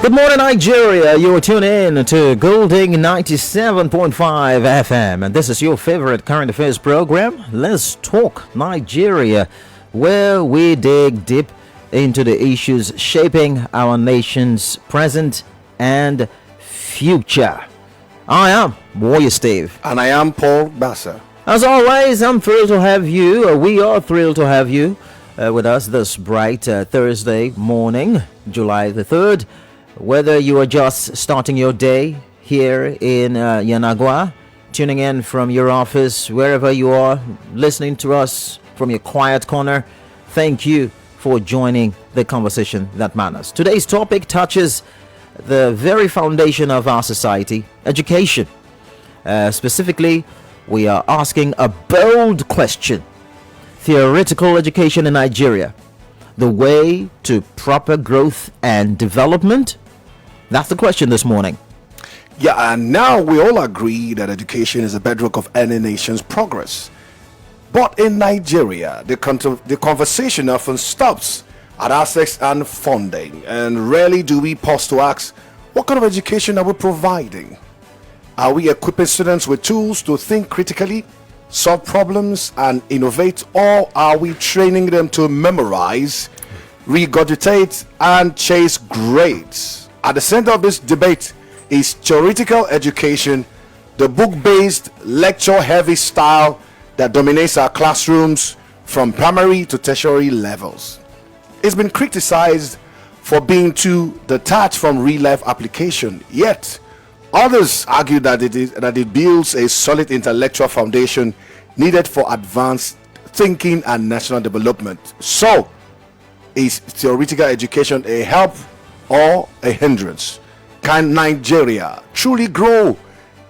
Good morning, Nigeria. You are tuned in to Golding 97.5 FM, and this is your favorite current affairs program, Let's Talk Nigeria, where we dig deep into the issues shaping our nation's present and future. I am Warrior Steve. And I am Paul Basser. As always, I'm thrilled to have you, we are thrilled to have you with us this bright Thursday morning, July the 3rd. Whether you are just starting your day here in Yanagwa, tuning in from your office, wherever you are, listening to us from your quiet corner, thank you for joining the conversation that matters. Today's topic touches the very foundation of our society, education. Specifically, we are asking a bold question: theoretical education in Nigeria, the way to proper growth and development? That's the question this morning. Yeah, and now we all agree that education is the bedrock of any nation's progress. But in Nigeria, the conversation often stops at access and funding, and rarely do we pause to ask, what kind of education are we providing? Are we equipping students with tools to think critically, solve problems, and innovate, or are we training them to memorize, regurgitate, and chase grades? At the center of this debate is theoretical education, the book-based, lecture-heavy style that dominates our classrooms from primary to tertiary levels. It's been criticized for being too detached from real-life application, yet others argue that it builds a solid intellectual foundation needed for advanced thinking and national development. So, is theoretical education a help or a hindrance? Can Nigeria truly grow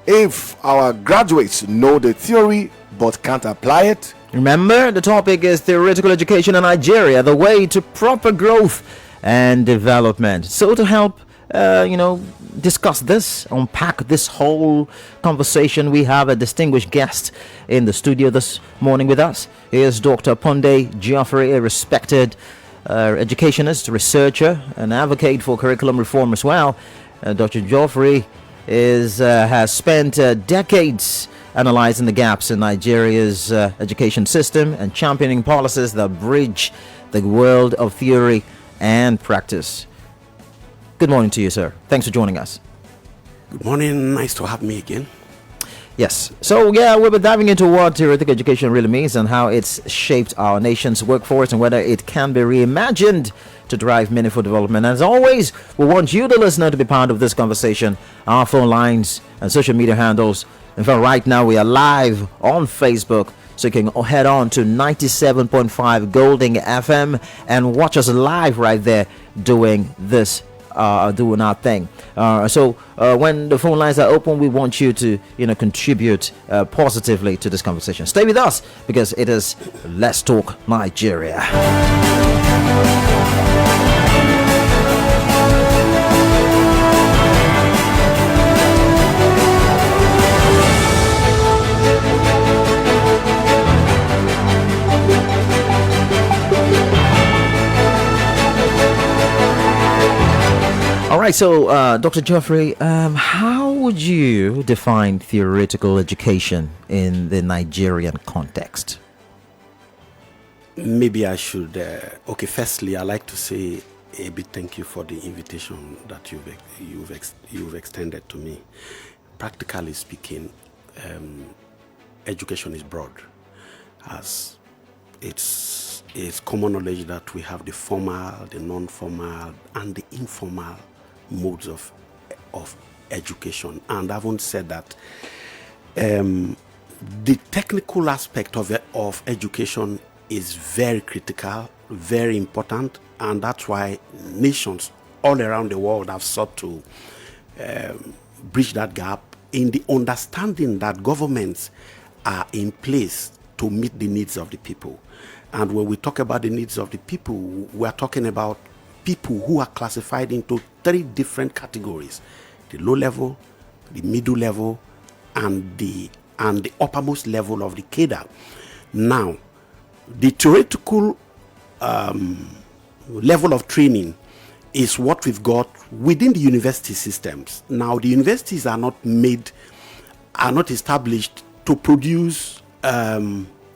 if our graduates know the theory but can't apply it? Remember, the topic is theoretical education in Nigeria, the way to proper growth and development. So to help discuss this, unpack this whole conversation, we have a distinguished guest in the studio this morning with us. He is Dr. Ponde Geoffrey, a respected educationist, researcher, and advocate for curriculum reform as well. Dr. Geoffrey has spent decades analyzing the gaps in Nigeria's education system and championing policies that bridge the world of theory and practice. Good morning to you, sir. Thanks for joining us. Good morning. Nice to have me again. Yes. So, we'll be diving into what theoretical education really means and how it's shaped our nation's workforce and whether it can be reimagined to drive meaningful development. As always, we want you, the listener, to be part of this conversation. Our phone lines and social media handles. In fact, right now we are live on Facebook, so you can head on to 97.5 Golding FM and watch us live right there doing this. Doing our thing. So when the phone lines are open, we want you to contribute positively to this conversation. Stay with us because it is Let's Talk Nigeria. All right, so Dr. Geoffrey, how would you define theoretical education in the Nigerian context? Maybe I should. Firstly, I'd like to say a big thank you for the invitation that you've extended to me. Practically speaking, education is broad, as it's common knowledge that we have the formal, the non-formal, and the informal modes of education. And I haven't said that the technical aspect of education is very critical, very important, and that's why nations all around the world have sought to bridge that gap in the understanding that governments are in place to meet the needs of the people. And when we talk about the needs of the people, we are talking about people who are classified into three different categories: the low level, the middle level, and the uppermost level of the cadre. Now, the theoretical level of training is what we've got within the university systems. Now, the universities are not established to produce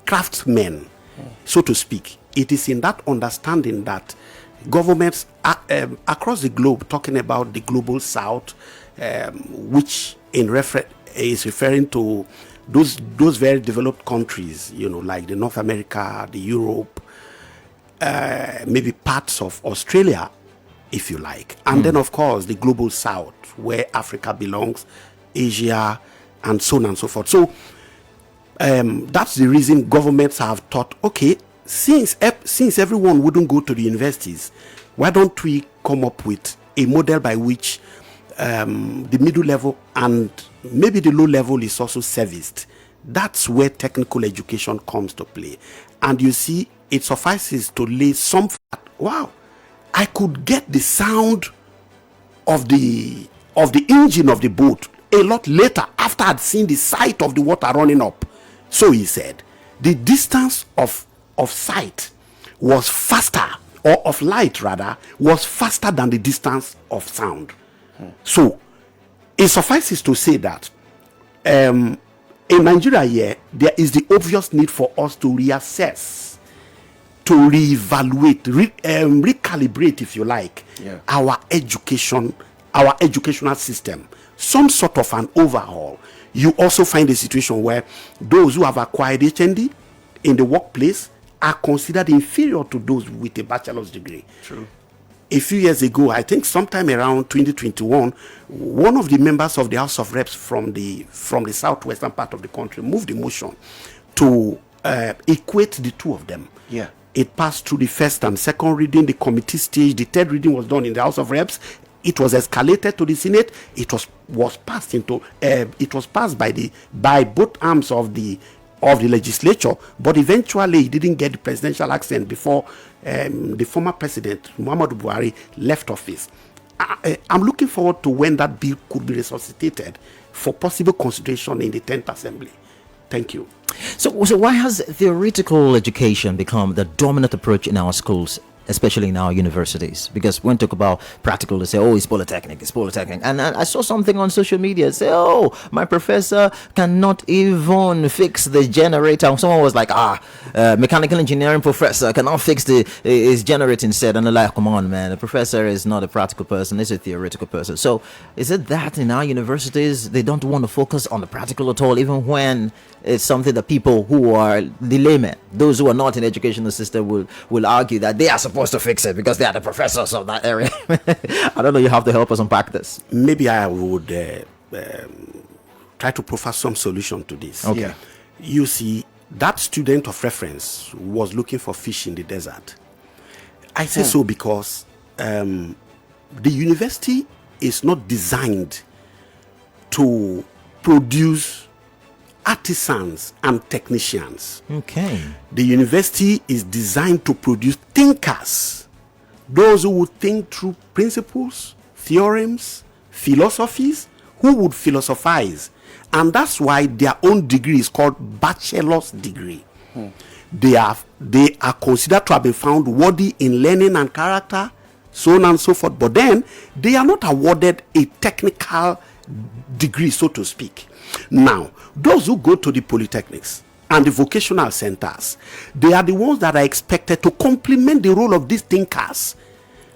craftsmen, so to speak. It is in that understanding that governments across the globe, talking about the global south, which is referring to those very developed countries, like the North America, the Europe, maybe parts of Australia, if you like. And then, of course, the global south, where Africa belongs, Asia, and so on and so forth. So that's the reason governments have thought, okay, since everyone wouldn't go to the universities, why don't we come up with a model by which the middle level and maybe the low level is also serviced? That's where technical education comes to play. And you see, it suffices to lay some flat. Wow, I could get the sound of the engine of the boat a lot later after I'd seen the sight of the water running up. So he said, the distance of sight was faster, or of light rather, was faster than the distance of sound. So it suffices to say that in Nigeria here, there is the obvious need for us to reassess, to reevaluate, recalibrate, if you like, our educational system. Some sort of an overhaul. You also find a situation where those who have acquired HND in the workplace are considered inferior to those with a bachelor's degree. True. A few years ago, I think sometime around 2021, one of the members of the House of Reps from the southwestern part of the country moved a motion to equate the two of them. Yeah. It passed through the first and second reading, the committee stage. The third reading was done in the House of Reps. It was escalated to the Senate. It was passed by both arms of the legislature, but eventually it didn't get the presidential accent before the former president Muhammadu Buhari left office. I'm looking forward to when that bill could be resuscitated for possible consideration in the 10th Assembly. Thank you. So why has theoretical education become the dominant approach in our schools, especially in our universities? Because when talk about practical, they say, oh, it's polytechnic. And I saw something on social media say, oh, my professor cannot even fix the generator. Someone was like, mechanical engineering professor cannot fix his generator instead. And they're like, come on, man, the professor is not a practical person, he's a theoretical person. So is it that in our universities, they don't want to focus on the practical at all, even when it's something that people who are the laymen, those who are not in the educational system will argue that they are supposed to fix it because they are the professors of that area? I don't know, you have to help us unpack this. Maybe I would try to proffer some solution to this. Okay. Yeah. You see, that student of reference was looking for fish in the desert. I say so because the university is not designed to produce artisans and technicians. Okay. The university is designed to produce thinkers, those who would think through principles, theorems, philosophies, who would philosophize. And that's why their own degree is called bachelor's degree. They are considered to have been found worthy in learning and character, so on and so forth. But then they are not awarded a technical degree, so to speak. Now, those who go to the polytechnics and the vocational centers, they are the ones that are expected to complement the role of these thinkers.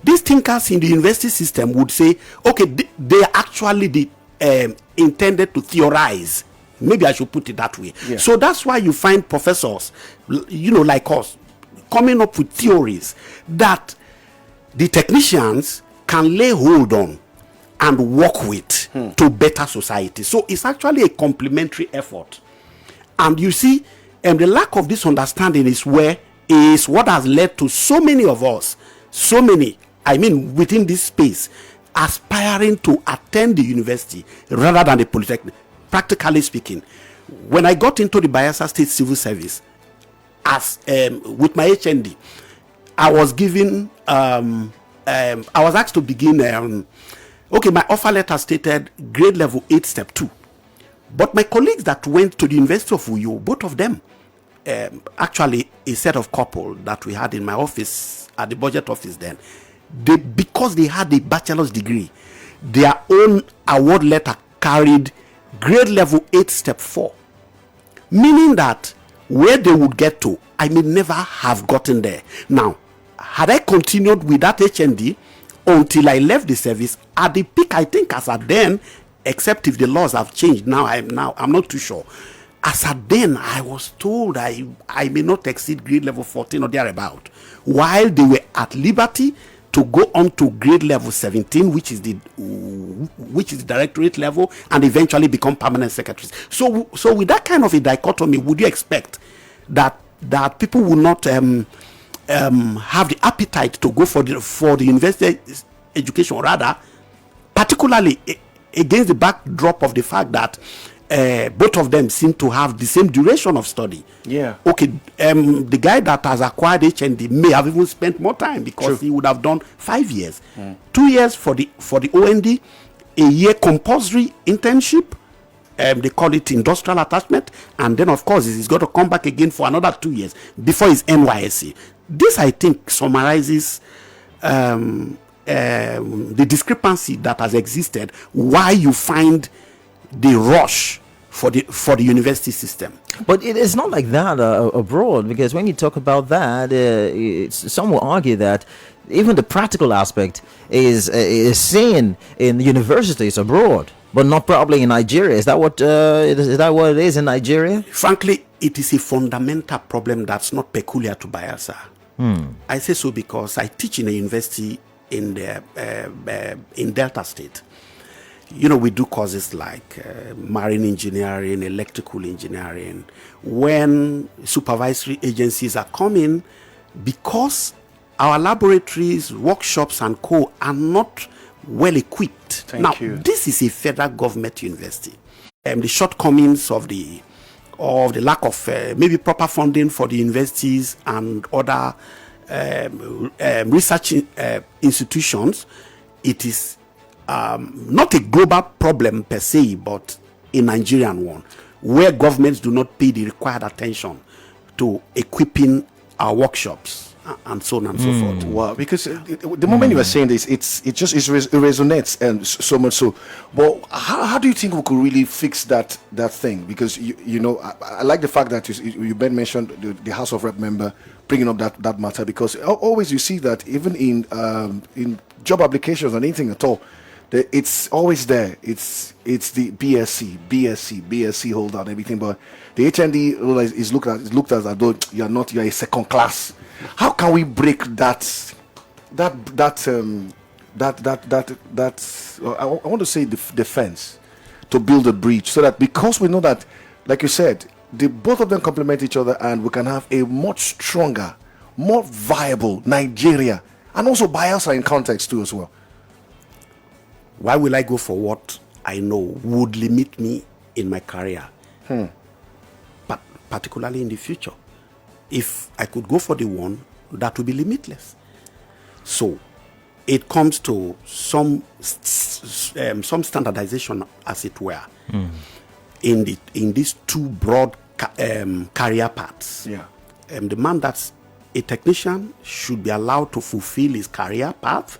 These thinkers in the university system would say, okay, they are actually intended to theorize. Maybe I should put it that way. Yeah. So that's why you find professors, like us, coming up with theories that the technicians can lay hold on and work with to better society. So it's actually a complementary effort. And you see, the lack of this understanding is what has led to so many of us, within this space, aspiring to attend the university rather than the polytechnic. Practically speaking, when I got into the Bayelsa State Civil Service, with my HND, I was given, I was asked to begin, my offer letter stated grade level 8, step 2. But my colleagues that went to the University of Uyo, both of them, actually a set of couple that we had in my office, at the budget office then, because they had a bachelor's degree, their own award letter carried grade level 8 step 4, meaning that where they would get to, I may never have gotten there. Now, had I continued with that HND until I left the service, at the peak, I think as at then, except if the laws have changed, I'm not too sure. As at then, I was told I may not exceed grade level 14 or thereabout, while they were at liberty to go on to grade level 17, which is the directorate level, and eventually become permanent secretaries. So with that kind of a dichotomy, would you expect that people will not have the appetite to go for the university education, rather, particularly against the backdrop of the fact that both of them seem to have the same duration of study? Yeah. Okay. The guy that has acquired HND may have even spent more time, because True. he would have done 5 years, 2 years for the OND, a year compulsory internship. They call it industrial attachment, and then of course he's got to come back again for another 2 years before his NYSC. This, I think, summarizes the discrepancy that has existed, why you find the rush for the university system. But it is not like that abroad, because when you talk about that, some will argue that even the practical aspect is seen in universities abroad, but not probably in Nigeria. Is that what it is in Nigeria? Frankly, it is a fundamental problem that's not peculiar to Bayelsa. I say so because I teach in a university in Delta State. You know, we do courses like marine engineering, electrical engineering. When supervisory agencies are coming, because our laboratories, workshops, and co are not well equipped. Thank you. This is a federal government university. The shortcomings of the lack of maybe proper funding for the universities and other research institutions, it is not a global problem per se, but a Nigerian one, where governments do not pay the required attention to equipping our workshops and so on and so forth. Wow, because the moment you were saying this, it resonates, and so much so. But how do you think we could really fix that thing? Because you know, I like the fact that you mentioned the House of Rep member bringing up that matter, because always you see that even in job applications and anything at all, it's always there. It's the BSc holder and everything, but the HND is looked at as though you're a second class. How can we break that? I want to say the fence, to build a bridge, so that, because we know that, like you said, both of them complement each other, and we can have a much stronger, more viable Nigeria, and also Bayelsa in context too as well. Why will I go for what I know would limit me in my career, but particularly in the future? If I could go for the one, that would be limitless. So it comes to some standardization, as it were, in these two broad career paths. Yeah. The man that's a technician should be allowed to fulfill his career path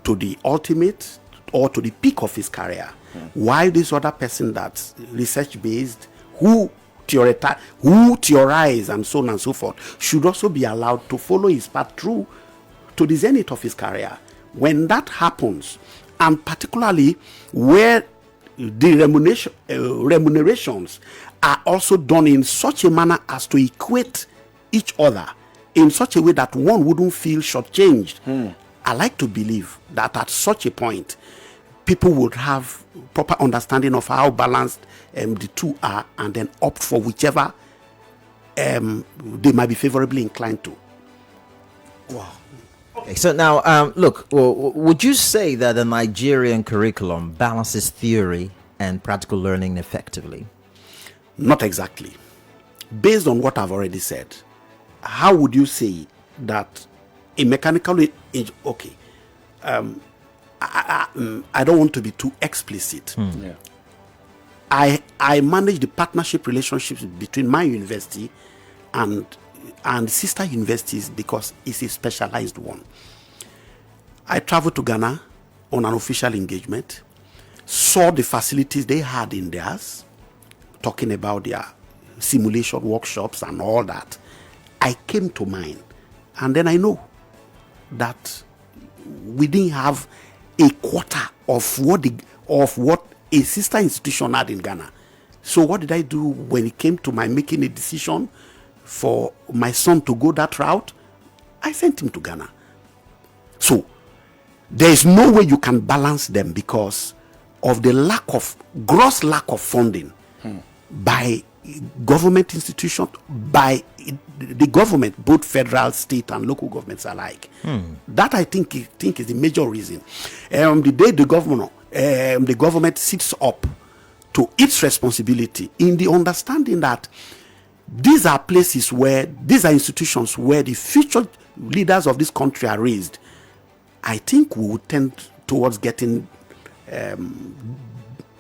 to the ultimate or to the peak of his career, while this other person that's research based, who theorize and so on and so forth, should also be allowed to follow his path through to the zenith of his career. When that happens, and particularly where the remunerations are also done in such a manner as to equate each other in such a way that one wouldn't feel shortchanged, I like to believe that at such a point, people would have proper understanding of how balanced the two are, and then opt for whichever they might be favorably inclined to. Wow. Okay, so now, look, would you say that the Nigerian curriculum balances theory and practical learning effectively? Not exactly. Based on what I've already said, how would you say that a mechanical... Okay. I don't want to be too explicit. Yeah. I manage the partnership relationships between my university and sister universities because it's a specialized one. I traveled to Ghana on an official engagement, saw the facilities they had in theirs, talking about their simulation workshops and all that. I came to mine, and then I know that we didn't have a quarter of what a sister institution had in Ghana. So what did I do when it came to my making a decision for my son to go that route? I sent him to Ghana. So there is no way you can balance them because of the gross lack of funding by government institutions, by the government, both federal, state, and local governments alike. That I think is the major reason. The day the government sits up to its responsibility in the understanding that these are institutions where the future leaders of this country are raised, I think we would tend towards getting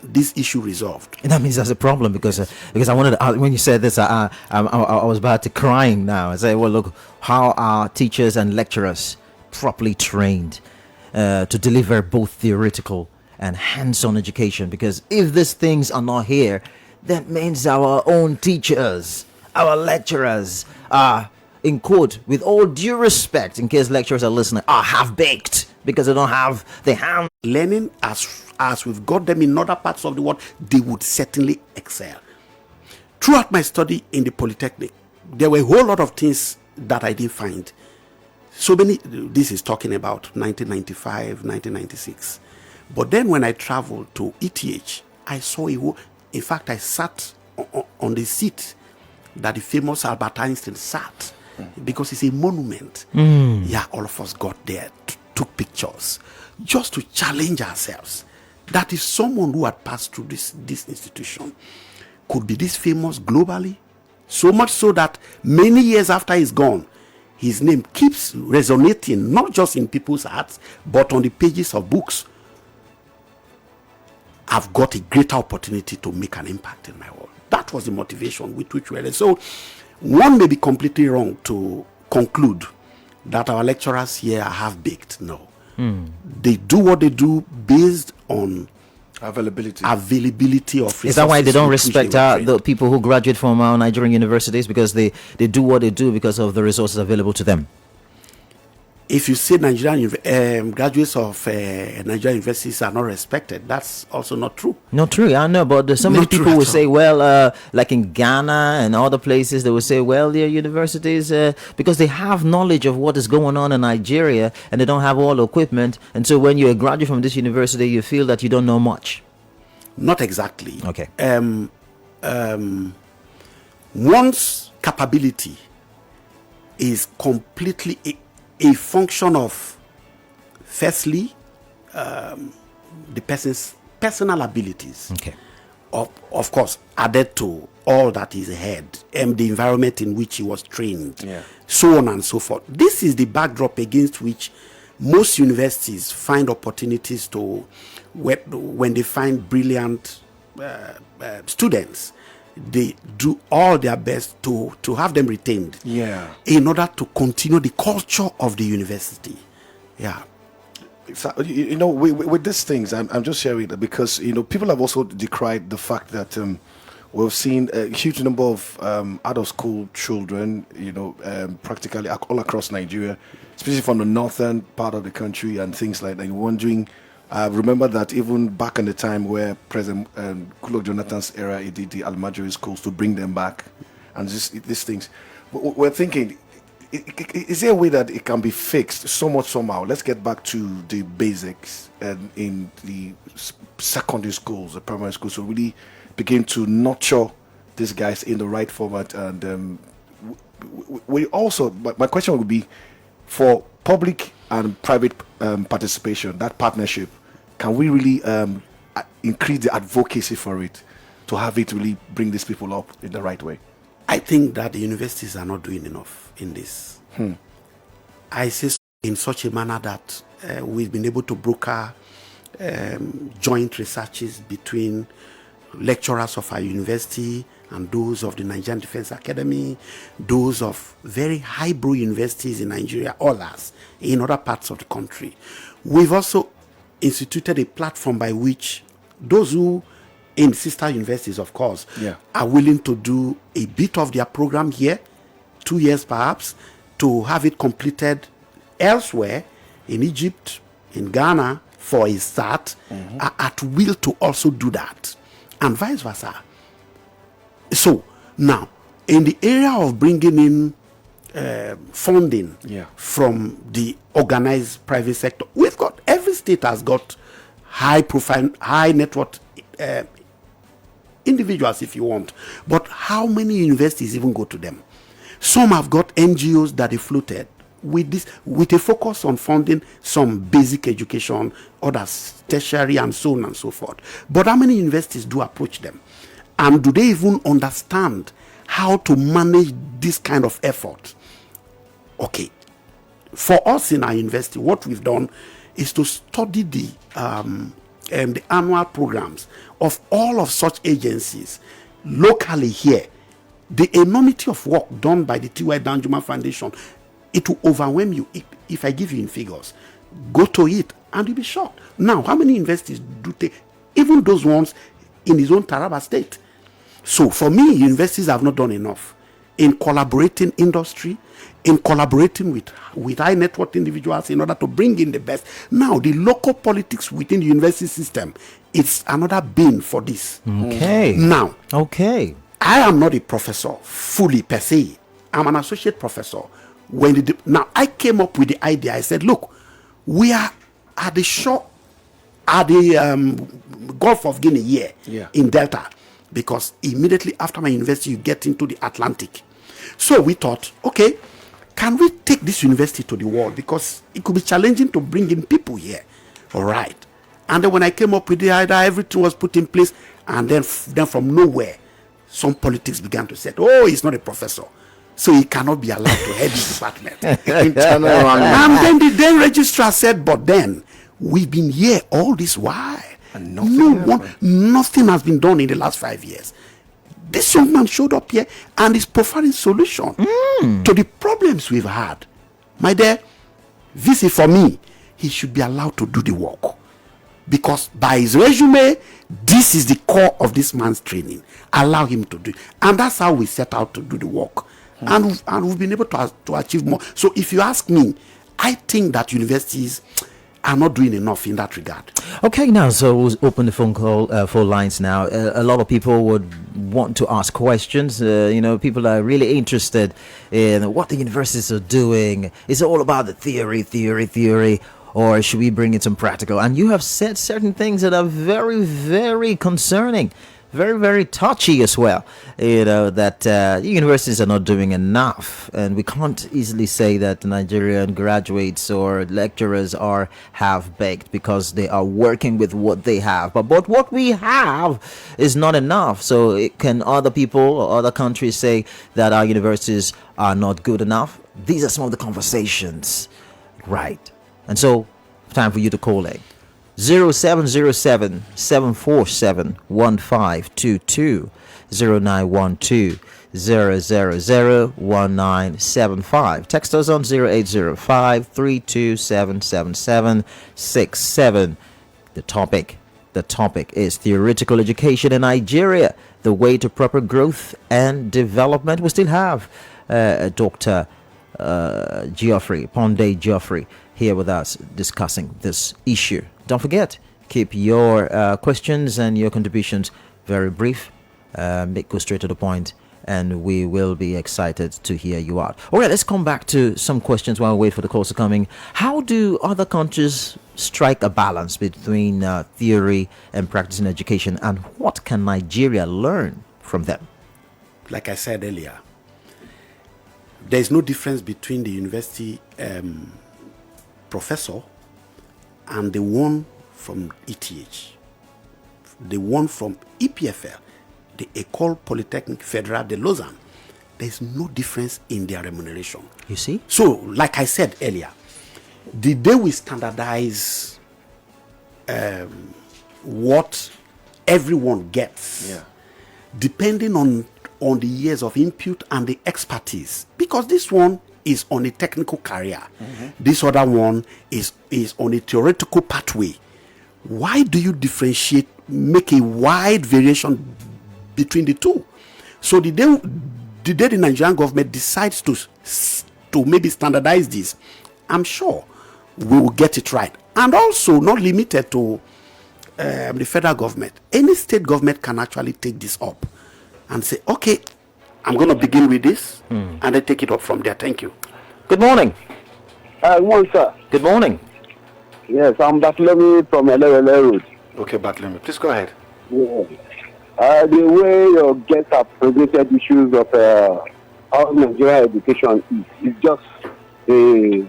this issue resolved. And that means that's a problem because I wanted to, when you said this, I was about to crying now. I say, well, look, how are teachers and lecturers properly trained to deliver both theoretical and hands-on education? Because if these things are not here, that means our own teachers, our lecturers are, in quote, with all due respect, in case lecturers are listening, are half-baked because they don't have the hand. Learning as we've got them in other parts of the world, they would certainly excel. Throughout my study in the Polytechnic, there were a whole lot of things that I didn't find. So many, this is talking about 1995, 1996. But then when I traveled to ETH, I saw in fact, I sat on the seat that the famous Albert Einstein sat because it's a monument. Yeah, all of us got there, took pictures, just to challenge ourselves. That if someone who had passed through this institution could be this famous globally, so much so that many years after he's gone, his name keeps resonating, not just in people's hearts, but on the pages of books. I've got a greater opportunity to make an impact in my world. That was the motivation with which we were there. So one may be completely wrong to conclude that our lecturers here are half-baked. No. They do what they do based on availability of resources. Is that why they don't respect the people who graduate from our Nigerian universities? Because they do what they do because of the resources available to them? If you say Nigerian graduates of Nigerian universities are not respected, that's also not true. Not true, I know, but so many people will say, well, like in Ghana and other places, they will say, well, their universities, because they have knowledge of what is going on in Nigeria and they don't have all equipment. And so when you're a graduate from this university, you feel that you don't know much. Not exactly. Okay. One's capability is completely a function of, firstly, the person's personal abilities. Okay. Of course, added to all that is ahead, the environment in which he was trained, so on and so forth. This is the backdrop against which most universities find opportunities to, when they find brilliant students, they do all their best to have them retained in order to continue the culture of the university. So, with these things, I'm just sharing that because people have also decried the fact that we've seen a huge number of out of school children, practically all across Nigeria, especially from the northern part of the country and things like that. You're wondering. Remember that even back in the time where President Goodluck Jonathan's era, he did the Almajiri schools to bring them back, and these things. We're thinking, is there a way that it can be fixed somehow? Let's get back to the basics in the secondary schools, the primary schools, so really begin to nurture these guys in the right format. And we also, my question would be, for public and private participation, that partnership, can we really increase the advocacy for it to have it really bring these people up in the right way? I think that the universities are not doing enough in this. I say in such a manner that we've been able to broker joint researches between lecturers of our university and those of the Nigerian Defense Academy, those of very highbrow universities in Nigeria, others in other parts of the country, We've also instituted a platform by which those who in sister universities, of course, are willing to do a bit of their program here, 2 years perhaps, to have it completed elsewhere in Egypt, in Ghana, for a start, are at will to also do that, and vice versa. So now, in the area of bringing in funding from the organized private sector, we've got, every state has got high profile, high net worth individuals, if you want. But how many universities even go to them? Some have got NGOs that they floated with this, with a focus on funding some basic education, others tertiary, and so on and so forth. But how many universities do approach them? And do they even understand how to manage this kind of effort? Okay, for us in our university, what we've done is to study the annual programs of all of such agencies locally here. The enormity of work done by the T.Y. Danjuma Foundation, it will overwhelm you if I give you in figures. Go to it and you'll be shocked. Now, how many universities do take, even those ones in his own Taraba state? So for me, universities have not done enough in collaborating industry, in collaborating with high net worth individuals in order to bring in the best. Now, the local politics within the university system, it's another bin for this. Okay. Now, okay, I am not a professor fully per se. I'm an associate professor. Now, I came up with the idea. I said, look, we are at the shore, at the Gulf of Guinea here in Delta, because immediately after my university, you get into the Atlantic. So we thought, okay, can we take this university to the world? Because it could be challenging to bring in people here. All right. And then when I came up with the idea, everything was put in place. And then from nowhere, some politics began to say, oh, he's not a professor, so he cannot be allowed to head this department. And then the then registrar said, but then we've been here all this while. And nothing has been done in the last 5 years. This young man showed up here and is providing solution to the problems we've had. My dear, this is for me. He should be allowed to do the work. Because by his resume, this is the core of this man's training. Allow him to do it. And that's how we set out to do the work. And we've been able to achieve more. So if you ask me, I think that universities are not doing enough in that regard. Okay, now, so we'll open the phone lines now. A lot of people would want to ask questions. People are really interested in what the universities are doing. Is it all about the theory, or should we bring in some practical? And you have said certain things that are very, very concerning, very, very touchy as well. That universities are not doing enough, and we can't easily say that Nigerian graduates or lecturers are half-baked because they are working with what they have. But what we have is not enough. So can other people or other countries say that our universities are not good enough? These are some of the conversations, right? And so, time for you to call in. 0707 747 1522 0912 000 1975. Text us on 0805 327 7767. The topic is theoretical education in Nigeria, the way to proper growth and development. We still have Dr. Ponde Geoffrey here with us discussing this issue. Don't forget, keep your questions and your contributions very brief. Go straight to the point, and we will be excited to hear you out. All right, let's come back to some questions while we wait for the calls to come in. How do other countries strike a balance between theory and practice in education, and what can Nigeria learn from them? Like I said earlier, there's no difference between the university professor and the one from ETH, the one from EPFL, the École Polytechnique Fédérale de Lausanne. There's no difference in their remuneration. You see? So, like I said earlier, the day we standardize what everyone gets, depending on the years of input and the expertise, because this one is on a technical career. This other one is on a theoretical pathway. Why do you differentiate, make a wide variation between the two? So the day the Nigerian government decides to maybe standardize this, I'm sure we will get it right. And also not limited to the federal government. Any state government can actually take this up and say, okay, I'm going to begin with this and then take it up from there. Thank you. Good morning. Good morning, sir. Good morning. Yes, I'm Bartholomew from Elele Road. Okay, Bartholomew, please go ahead. Yeah. The way your guests have presented issues of how Nigerian education is just the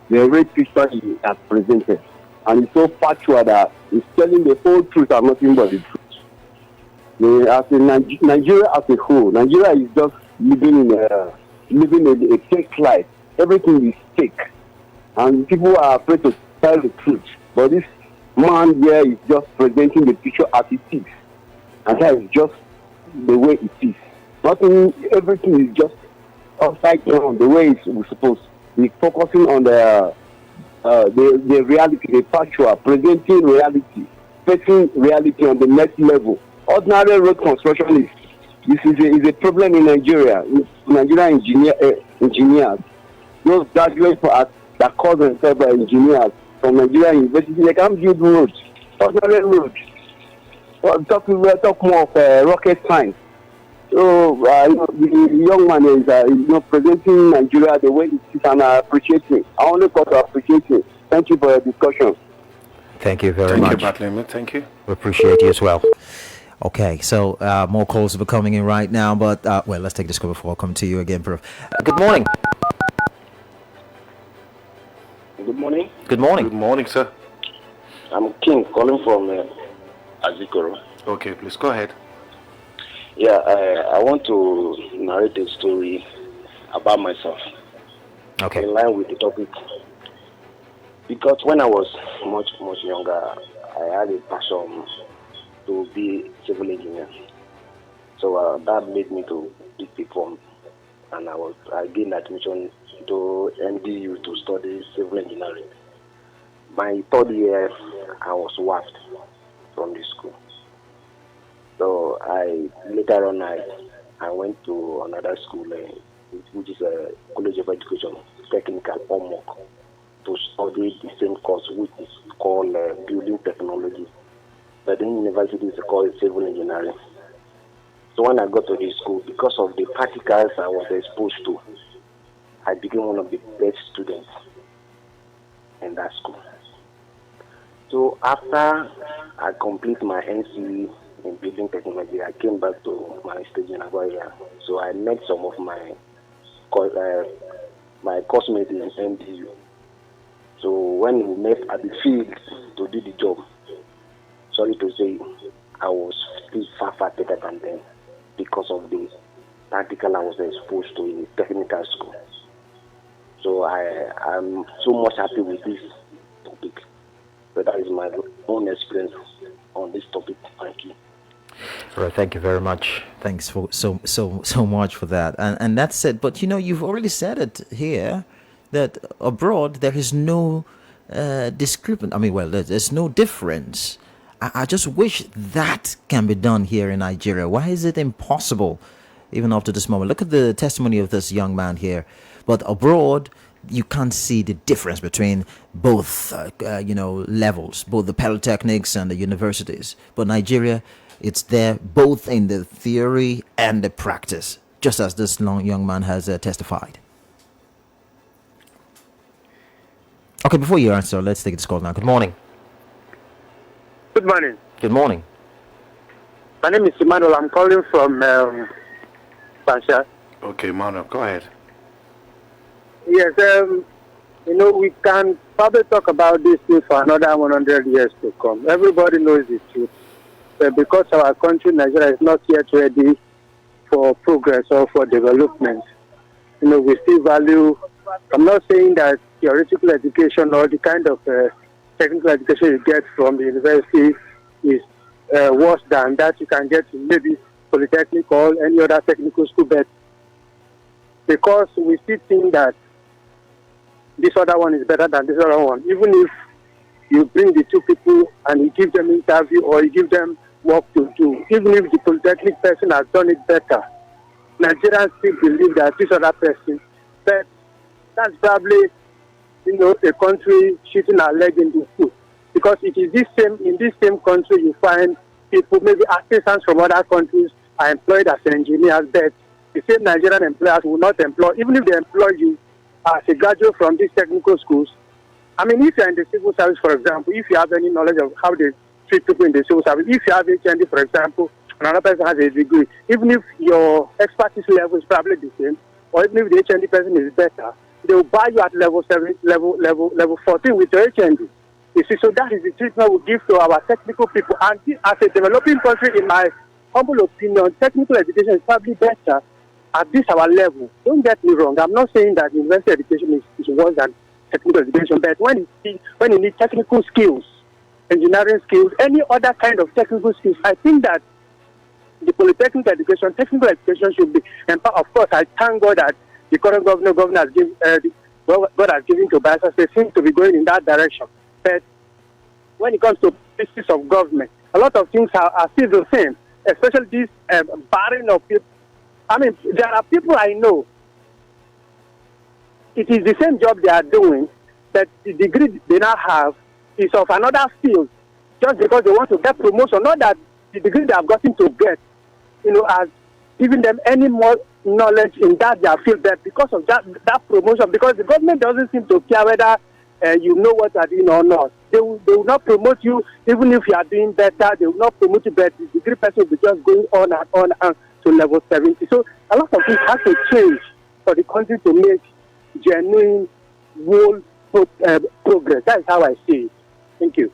right picture he has presented. And it's so factual that it's telling the whole truth and nothing but the truth. As in Nigeria as a whole, Nigeria is just living a fake life. Everything is fake. And people are afraid to tell the truth. But this man here is just presenting the picture as it is. And that is just the way it is. Nothing, everything is just upside down the way it's supposed to be, focusing on the reality, the factual, presenting reality, facing reality on the next level. Ordinary road construction is a problem in Nigeria. Nigerian engineers, those graduates that call themselves engineers from Nigerian university, they can't build roads, ordinary roads. We'll talk more of rocket science. So the young man is presenting Nigeria the way it is, and I appreciate it. I only got to appreciate it. Thank you for your discussion. Thank you very much. Thank you, Bartholomew. Thank you. We appreciate you as well. Okay, so more calls are coming in right now, but let's take this call before I come to you again, Prof. Good morning. Good morning. Good morning. Good morning, sir. I'm King calling from Azikoro. Okay, please go ahead. Yeah, I want to narrate a story about myself. Okay. In line with the topic. Because when I was much younger, I had a passion to be civil engineer. So that made me to pick the form, and I gained admission to NDU to study civil engineering. My third year, I was wafted from the school. So later on I went to another school, which is a College of Education, Technical Omok, to study the same course, which is called Building Technology. But in university it's called Civil Engineering. So when I got to this school, because of the practicals I was exposed to, I became one of the best students in that school. So after I complete my NCE in building technology, I came back to my stage in Aguaya. So I met some of my classmates in NDU. So when we met at the field to do the job, sorry to say, I was still far better than them because of the practical I was exposed to in technical school. So I'm so much happy with this topic. But that is my own experience on this topic. Thank you. All right, thank you very much. Thanks for so much for that. And that's it. But you've already said it here that abroad there is no discrepant. There's no difference. I just wish that can be done here in Nigeria. Why is it impossible, even up to this moment? Look at the testimony of this young man here. But abroad, you can't see the difference between both, levels, both the polytechnics and the universities. But Nigeria, it's there both in the theory and the practice, just as this young man has testified. Okay, before you answer, let's take this call now. Good morning. Good morning. Good morning. My name is Emmanuel. I'm calling from Pansha. Okay, Manuel, go ahead. Yes, we can probably talk about this thing for another 100 years to come. Everybody knows the truth. But because our country, Nigeria, is not yet ready for progress or for development, we still value. I'm not saying that theoretical education or the kind of technical education you get from the university is worse than that you can get in maybe polytechnic or any other technical school, but because we still think that this other one is better than this other one. Even if you bring the two people and you give them interview or you give them work to do, even if the polytechnic person has done it better, Nigerians still believe that this other person, but that's probably, a country shooting our leg in the foot. Because it is in this same country you find people, maybe artisans from other countries are employed as engineers, but the same Nigerian employers will not employ, even if they employ you as a graduate from these technical schools. I mean, if you're in the civil service, for example, if you have any knowledge of how they treat people in the civil service, if you have HND, for example, another person has a degree, even if your expertise level is probably the same, or even if the HND person is better, they will buy you at level 7, level 14 with your HND. You see, so that is the treatment we give to our technical people. And as a developing country, in my humble opinion, technical education is probably better at this our level. Don't get me wrong. I'm not saying that university education is worse than technical education, but when you need technical skills, engineering skills, any other kind of technical skills, I think that the polytechnic education, technical education should be empowered. Of course, I thank God that the current governor has given God has given to Bayelsa State seems to be going in that direction. But when it comes to pieces of government, a lot of things are still the same, especially this barring of people. I mean, there are people I know, it is the same job they are doing, but the degree they now have is of another field, just because they want to get promotion. Not that the degree they have gotten to get, has given them any more knowledge in that their field, but because of that promotion, because the government doesn't seem to care whether you know what you are doing or not. They will not promote you, even if you are doing better. They will not promote you, but the degree person will be just going on and on and to level 70. So a lot of things have to change for the country to make genuine whole progress. That is how I see it. Thank you.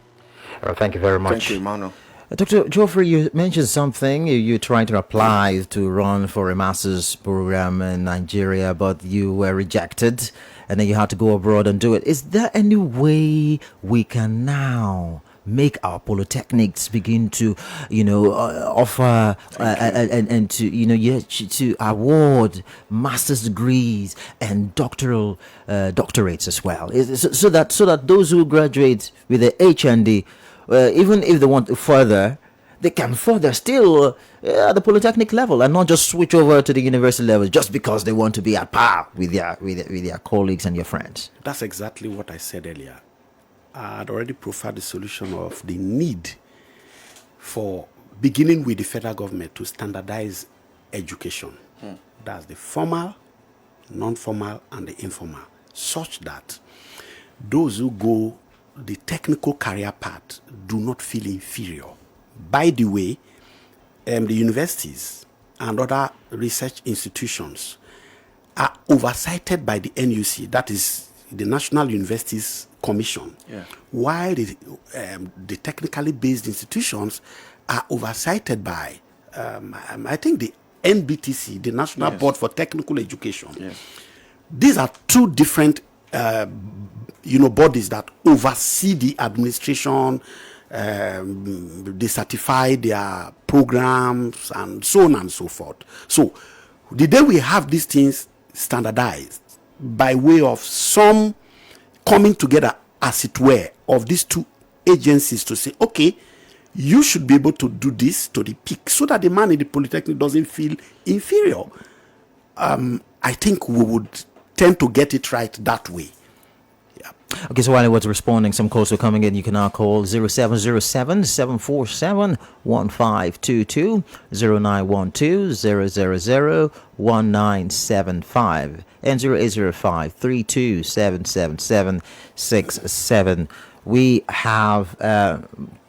Thank you very much. Thank you, Emmanuel. Dr. Geoffrey, you mentioned something. You're trying to apply to run for a master's program in Nigeria, but you were rejected, and then you had to go abroad and do it. Is there any way we can now make our polytechnics begin to, offer and to award master's degrees and doctorates as well, so that those who graduate with the HND, even if they want to further, they can further still at the polytechnic level and not just switch over to the university level just because they want to be at par with their colleagues and your friends. That's exactly what I said earlier. I had already profiled the solution of the need for beginning with the federal government to standardize education. That's the formal, non-formal, and the informal, such that those who go the technical career path do not feel inferior. By the way, the universities and other research institutions are oversighted by the NUC, that is the National Universities Commission, while the technically based institutions are oversighted by, I think, the NBTC, the National Board for Technical Education. These are two different bodies that oversee the administration. They certify their programs and so on and so forth. So the day we have these things standardized by way of some coming together, as it were, of these two agencies to say, okay, you should be able to do this to the peak, so that the man in the polytechnic doesn't feel inferior. I think we would tend to get it right that way. Okay, so while I was responding, some calls were coming in. You can now call 0707 747 1522, 0912 000 1975, and 0805 32777 67. We have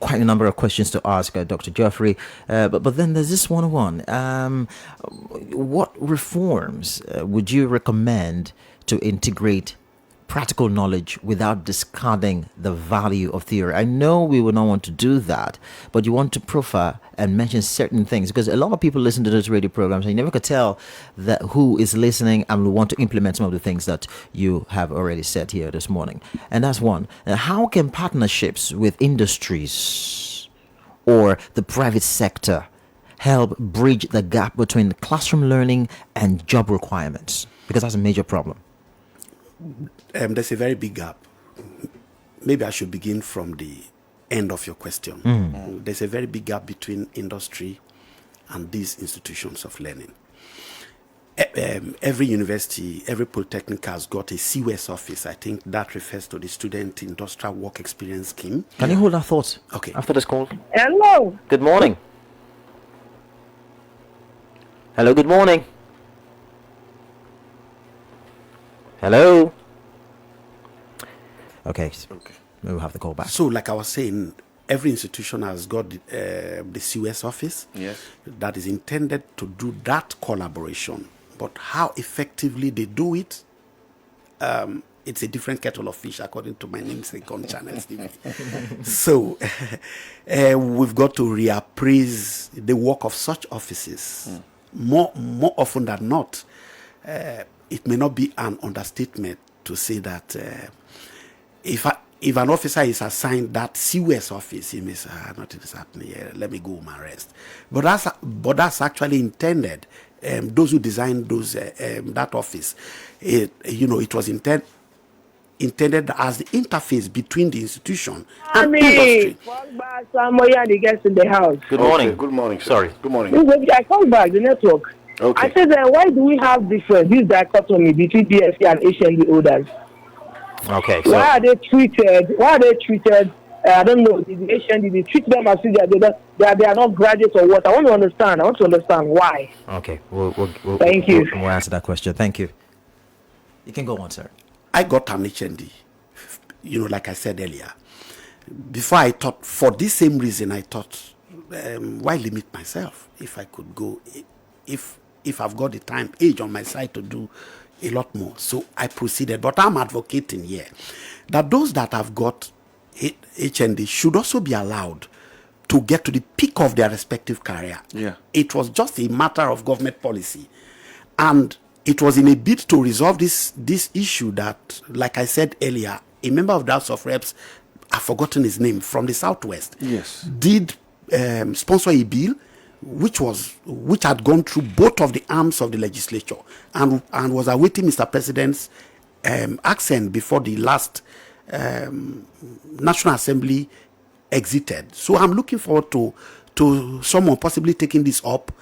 quite a number of questions to ask Dr. Geoffrey, but then there's this one. What reforms would you recommend to integrate practical knowledge without discarding the value of theory? I know we would not want to do that, but you want to profile and mention certain things, because a lot of people listen to those radio programs and you never could tell that who is listening and will want to implement some of the things that you have already said here this morning. And that's one. How can partnerships with industries or the private sector help bridge the gap between classroom learning and job requirements? Because that's a major problem. there's a very big gap. Maybe I should begin from the end of your question. There's a very big gap between industry and these institutions of learning. Every university, every polytechnic has got a CWES office. I think that refers to the Student Industrial Work Experience Scheme. Can you hold our thoughts? Okay. After this call. Hello. Good morning. Hello, good morning. Hello. Okay. We'll have the call back. So, like I was saying, every institution has got the CWES office that is intended to do that collaboration. But how effectively they do it, it's a different kettle of fish, according to my namesake on Channels TV. So, we've got to reappraise the work of such offices. More often than not, it may not be an understatement to say that if an officer is assigned that CWES office, he may say, nothing is happening here, let me go home and rest. But that's actually intended. Those who designed that office, it was intended as the interface between the institution and industry. The guests in the house. Good morning. Okay, good morning. Sorry. Good morning. I come back, the network. Okay. I said, why do we have this dichotomy between BSc and HND holders? Okay. So Why are they treated? I don't know. The HND, they treat them as if they are not graduates or what? I want to understand why. okay. Thank you. We'll answer that question. Thank you. You can go on, sir. I got an HND, like I said earlier. Before I thought, for this same reason, I thought, why limit myself if I could go, if I've got the time, age on my side to do a lot more. So I proceeded, but I'm advocating here that those that have got HND should also be allowed to get to the peak of their respective career. Yeah. It was just a matter of government policy. And it was in a bid to resolve this issue that, like I said earlier, a member of the House of Reps, I've forgotten his name, from the Southwest, did sponsor a bill which had gone through both of the arms of the legislature and was awaiting Mr. President's accent before the last National Assembly exited. So I'm looking forward to someone possibly taking this up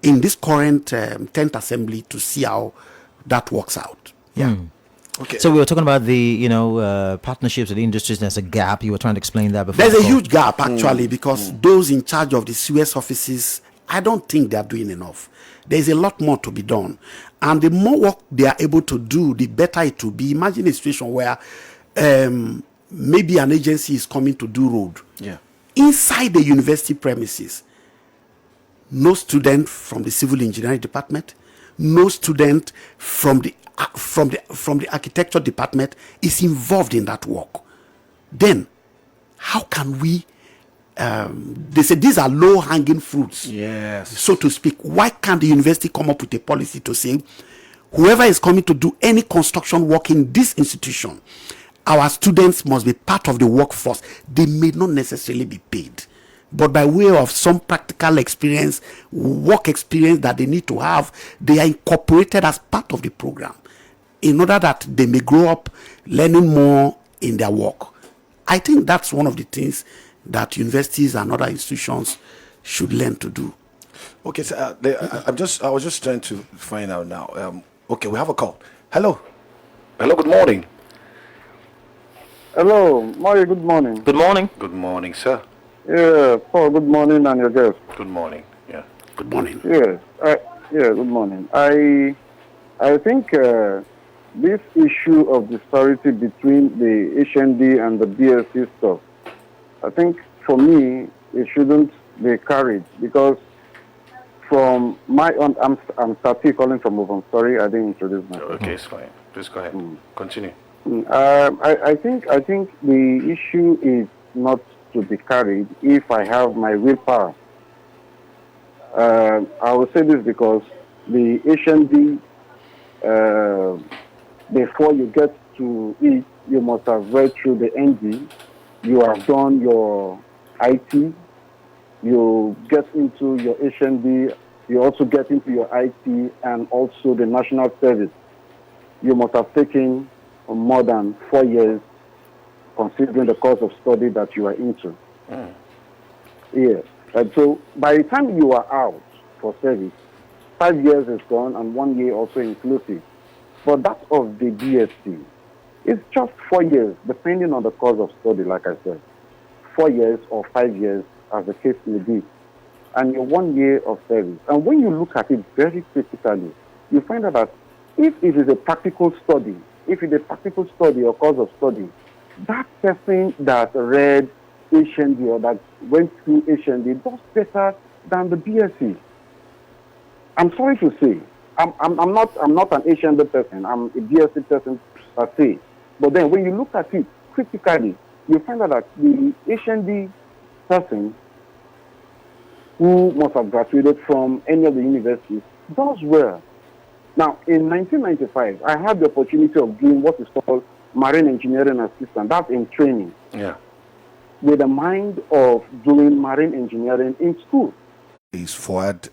in this current 10th Assembly to see how that works out. Yeah. Okay. So we were talking about the partnerships with the industries. There's a gap. You were trying to explain that before. There's a huge gap actually because those in charge of the CWES offices, I don't think they are doing enough. There's a lot more to be done, and the more work they are able to do, the better it will be. Imagine a situation where maybe an agency is coming to do road inside the university premises. No student from the civil engineering department, no student from the architecture department is involved in that work. Then, how can we? They say these are low-hanging fruits, so to speak. Why can't the university come up with a policy to say, whoever is coming to do any construction work in this institution, our students must be part of the workforce. They may not necessarily be paid, but by way of some practical experience, work experience that they need to have, they are incorporated as part of the program in order that they may grow up learning more in their work. I think that's one of the things that universities and other institutions should learn to do. Okay, so I was just trying to find out now. Okay, we have a call. Hello, good morning. Hello, Mario, good morning. Good morning. Good morning, sir. Yeah, Paul, good morning, and your guest. Good morning. Yeah. Good morning. Yes, good morning. I think this issue of disparity between the HND and the BSc stuff, I think for me, it shouldn't be carried because from my own, I'm Sati calling from Ovan. Sorry, I didn't introduce myself. Okay, it's fine. Please go ahead. Continue. I think the issue is not to be carried if I have my willpower. I will say this because the HND, before you get to it, you must have read through the NG. You have done your IT. You get into your HND. You also get into your IT and also the national service. You must have taken more than 4 years, considering the course of study that you are into. Yes. And so by the time you are out for service, 5 years is gone and 1 year also inclusive. But that of the BSc, it's just 4 years, depending on the course of study, like I said. 4 years or 5 years, as the case may be. And your 1 year of service. And when you look at it very critically, you find out that if it is a practical study, or course of study, that person that read HND or that went through HND does better than the BSc. I'm sorry to say, I'm not an HND person. I'm a BSc person per se. But then when you look at it critically, you find out that the HND person who must have graduated from any of the universities does well. Now, in 1995, I had the opportunity of doing what is called marine engineering assistant. That's in training. Yeah. With a mind of doing marine engineering in school. Is Fuad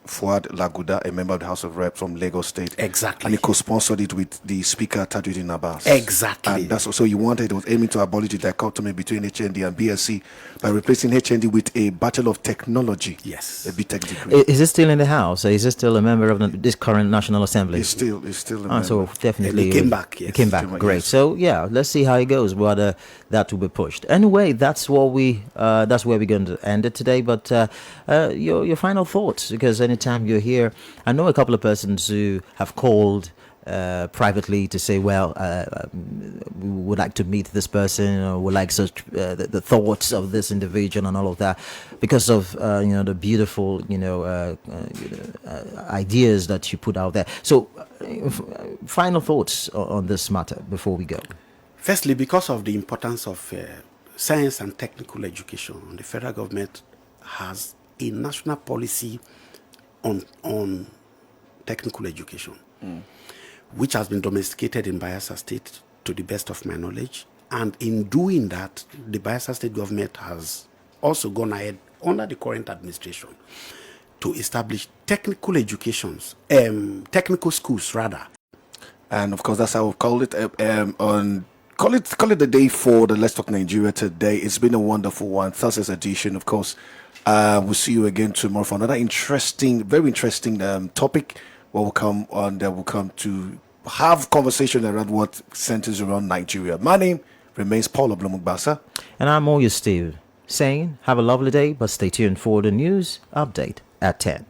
Laguda, a member of the House of Reps from Lagos State. Exactly. And he co-sponsored it with the Speaker, Tajuddin Abbas. Exactly. And that's also you wanted, it was aiming to abolish the dichotomy between HND and BSc by replacing HND with a Bachelor of Technology. Yes. A BTech degree. Is it still in the House? Is it still a member of this current National Assembly? It's still a member. So definitely He came back, yes. He came back. Great. Yes. So yeah, let's see how it goes. Whether that will be pushed. Anyway, that's where we're going to end it today. But your final thoughts, because anytime you're here, I know a couple of persons who have called privately to say, well, we would like to meet this person, or would like such the thoughts of this individual and all of that, because of the beautiful ideas that you put out there. So, final thoughts on this matter before we go. Firstly, because of the importance of science and technical education, the federal government has a national policy on technical education, which has been domesticated in Bayelsa State to the best of my knowledge. And in doing that, the Bayelsa State government has also gone ahead under the current administration to establish technical educations, technical schools rather. And of course, that's how we call it. Call it the day for the Let's Talk Nigeria today. It's been a wonderful one. Thursday's edition, of course. We'll see you again tomorrow for another very interesting topic. Where we'll come on. We'll come to have conversation around what centers around Nigeria. My name remains Paul Oblomugbasa, and I'm Oyo Steve, saying have a lovely day, but stay tuned for the news update at 10.